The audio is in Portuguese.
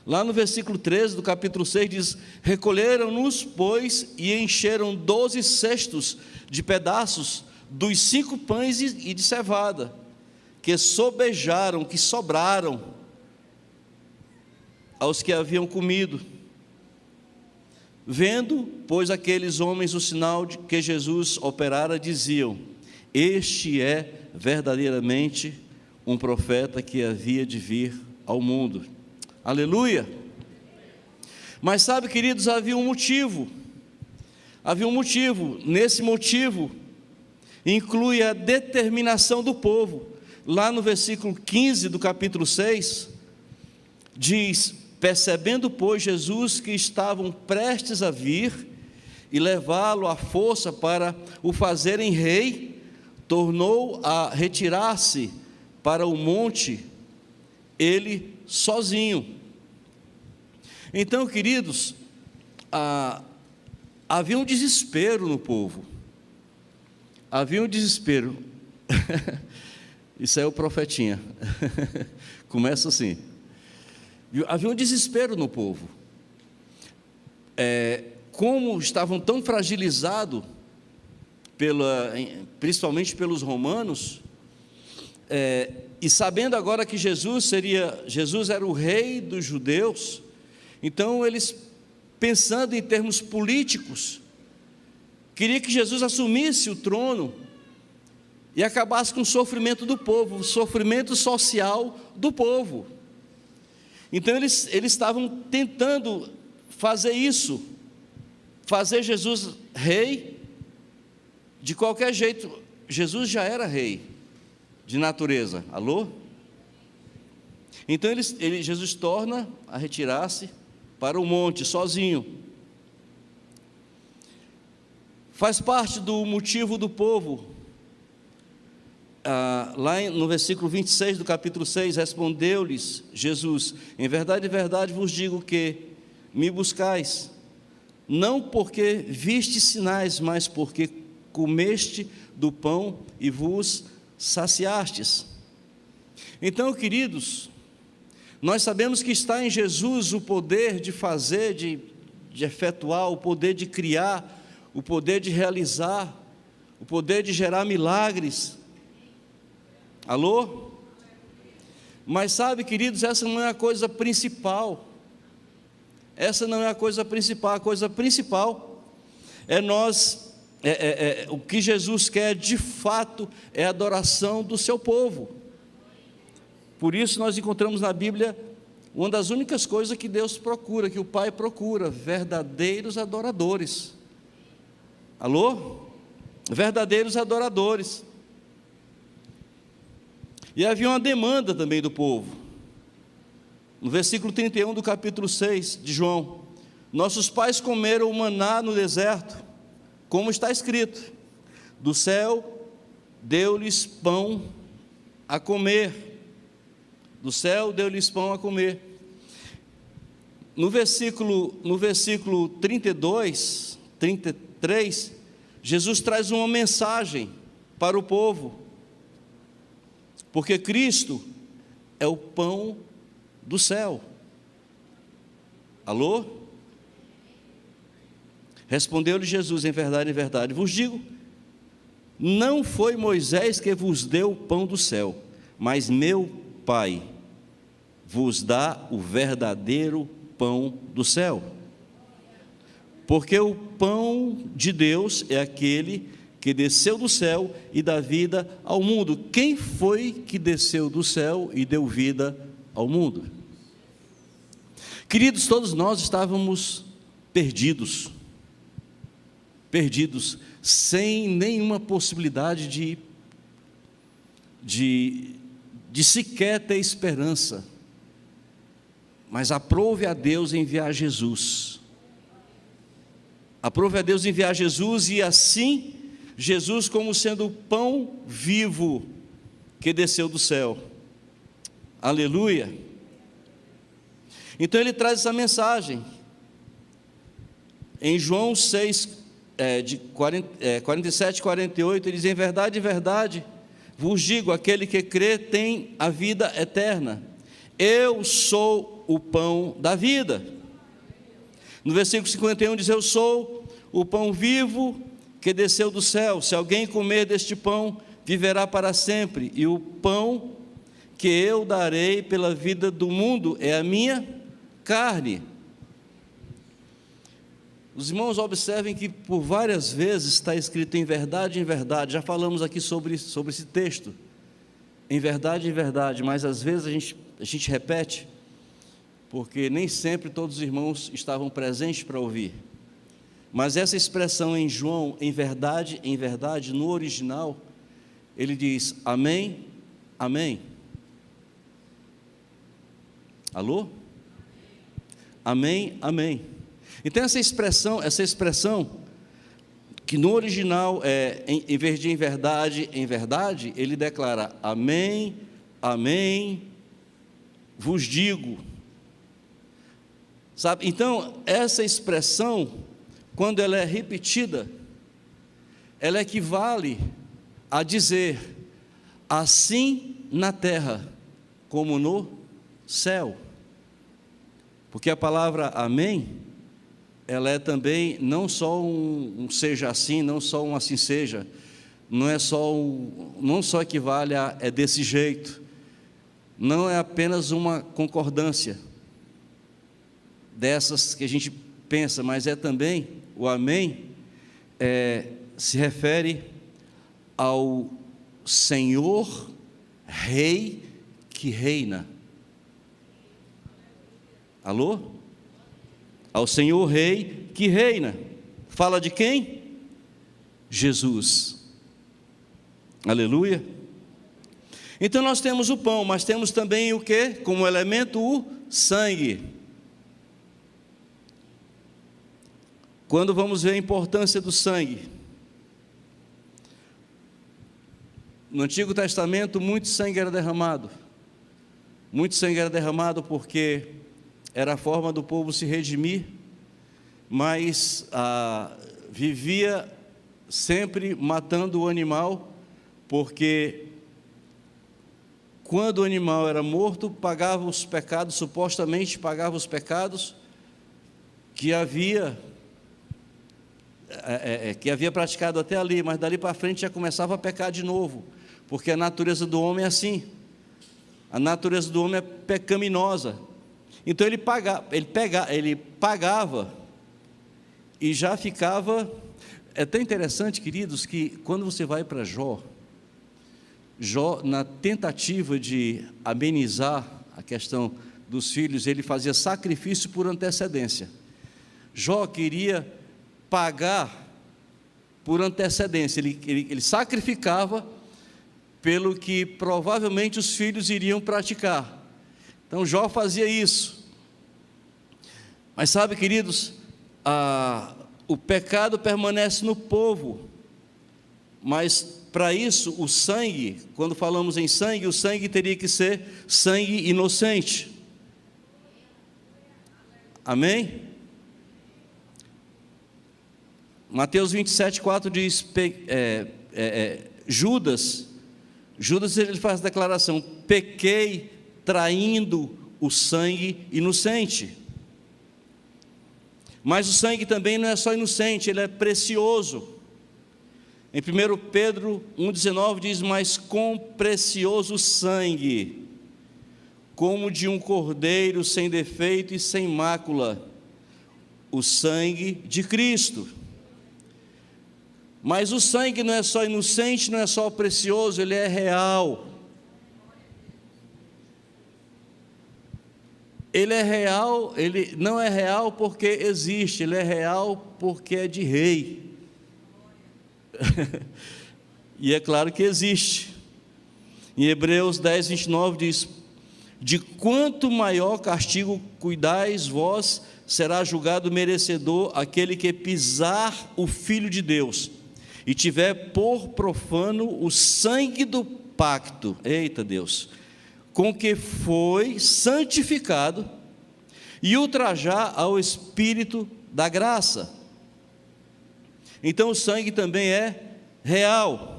Lá no versículo 13 do capítulo 6 diz: recolheram-nos, pois, e encheram 12 cestos de pedaços dos 5 pães e de cevada, que sobejaram, que sobraram aos que haviam comido. Vendo, pois, aqueles homens o sinal de que Jesus operara, diziam: este é verdadeiramente um profeta que havia de vir ao mundo. Aleluia! Mas sabe, queridos, havia um motivo. Nesse motivo inclui a determinação do povo. Lá no versículo 15 do capítulo 6 diz: percebendo, pois, Jesus que estavam prestes a vir e levá-lo à força para o fazerem rei, tornou a retirar-se para o monte, ele sozinho. Então, queridos, havia um desespero no povo. Havia um desespero. Isso é o profetinha. Começa assim. Havia um desespero no povo. Como estavam tão fragilizados, principalmente pelos romanos, e sabendo agora que Jesus era o rei dos judeus, então eles, pensando em termos políticos, queria que Jesus assumisse o trono e acabasse com o sofrimento do povo, o sofrimento social do povo. Então eles estavam tentando fazer isso, fazer Jesus rei de qualquer jeito. Jesus já era rei de natureza, alô? Então Jesus torna a retirar-se para o monte, sozinho. Faz parte do motivo do povo. Lá no versículo 26 do capítulo 6, respondeu-lhes Jesus: em verdade, vos digo que me buscais, não porque viste sinais, mas porque comeste do pão e vos saciastes. Então, queridos, nós sabemos que está em Jesus o poder de fazer, de efetuar, o poder de criar, o poder de realizar, o poder de gerar milagres. Alô? Mas sabe, queridos, essa não é a coisa principal. Essa não é a coisa principal. A coisa principal é o que Jesus quer de fato é a adoração do seu povo. Por isso nós encontramos na Bíblia uma das únicas coisas que Deus procura, que o Pai procura: verdadeiros adoradores. Alô? Verdadeiros adoradores. E havia uma demanda também do povo. No versículo 31 do capítulo 6 de João: nossos pais comeram o maná no deserto, como está escrito: do céu deu-lhes pão a comer. Do céu deu-lhes pão a comer. No versículo 32, 33, Jesus traz uma mensagem para o povo, porque Cristo é o pão do céu. Alô? Respondeu-lhe Jesus: em verdade vos digo, não foi Moisés que vos deu o pão do céu, mas meu Pai vos dá o verdadeiro pão do céu. Porque o pão de Deus é aquele que desceu do céu e dá vida ao mundo. Quem foi que desceu do céu e deu vida ao mundo? Queridos, todos nós estávamos perdidos, sem nenhuma possibilidade de sequer ter esperança. Mas aprove a Deus enviar Jesus. Aprove a Deus enviar Jesus, e assim Jesus, como sendo o pão vivo que desceu do céu. Aleluia. Então ele traz essa mensagem. Em João 6, 47 e 48, ele diz: em verdade, vos digo, aquele que crê tem a vida eterna. Eu sou o pão da vida. No versículo 51 diz: eu sou o pão vivo que desceu do céu. Se alguém comer deste pão, viverá para sempre. E o pão que eu darei pela vida do mundo é a minha carne. Os irmãos observem que por várias vezes está escrito em verdade, já falamos aqui sobre esse texto, em verdade, mas às vezes a gente repete, porque nem sempre todos os irmãos estavam presentes para ouvir, mas essa expressão em João, em verdade, no original, ele diz amém, amém. Alô? Amém, amém. Então essa expressão, que no original em vez de em verdade, ele declara amém, amém, vos digo. Sabe? Então essa expressão, quando ela é repetida, ela equivale a dizer assim na terra como no céu. Porque a palavra amém, ela é também não só um seja assim, não só um assim seja, não só equivale a é desse jeito, não é apenas uma concordância dessas que a gente pensa, mas é também, o amém se refere ao Senhor Rei que reina. Alô? Ao Senhor Rei que reina. Fala de quem? Jesus. Aleluia. Então nós temos o pão, mas temos também o que? Como elemento o sangue. Quando vamos ver a importância do sangue? No Antigo Testamento muito sangue era derramado. Muito sangue era derramado porque era a forma do povo se redimir, mas vivia sempre matando o animal, porque quando o animal era morto, pagava os pecados, supostamente pagava os pecados que havia praticado até ali, mas dali para frente já começava a pecar de novo, porque a natureza do homem é assim, a natureza do homem é pecaminosa. Então ele pagava e já ficava. É tão interessante, queridos, que quando você vai para Jó, na tentativa de amenizar a questão dos filhos, ele fazia sacrifício por antecedência. Jó queria pagar por antecedência, ele sacrificava pelo que provavelmente os filhos iriam praticar. Então Jó fazia isso. Mas sabe, queridos, o pecado permanece no povo, mas para isso o sangue, quando falamos em sangue, o sangue teria que ser sangue inocente. Amém? Mateus 27:4 diz, Judas ele faz a declaração: pequei traindo o sangue inocente. Mas o sangue também não é só inocente, ele é precioso. Em 1 Pedro 1,19 diz: mas com precioso sangue, como de um cordeiro sem defeito e sem mácula, o sangue de Cristo. Mas o sangue não é só inocente, não é só precioso, ele é real. Ele é real, ele não é real porque existe, ele é real porque é de rei. E é claro que existe. Em Hebreus 10:29 diz: de quanto maior castigo cuidais vós, será julgado merecedor aquele que pisar o Filho de Deus e tiver por profano o sangue do pacto, eita Deus, com que foi santificado, e ultrajar ao Espírito da graça. Então o sangue também é real.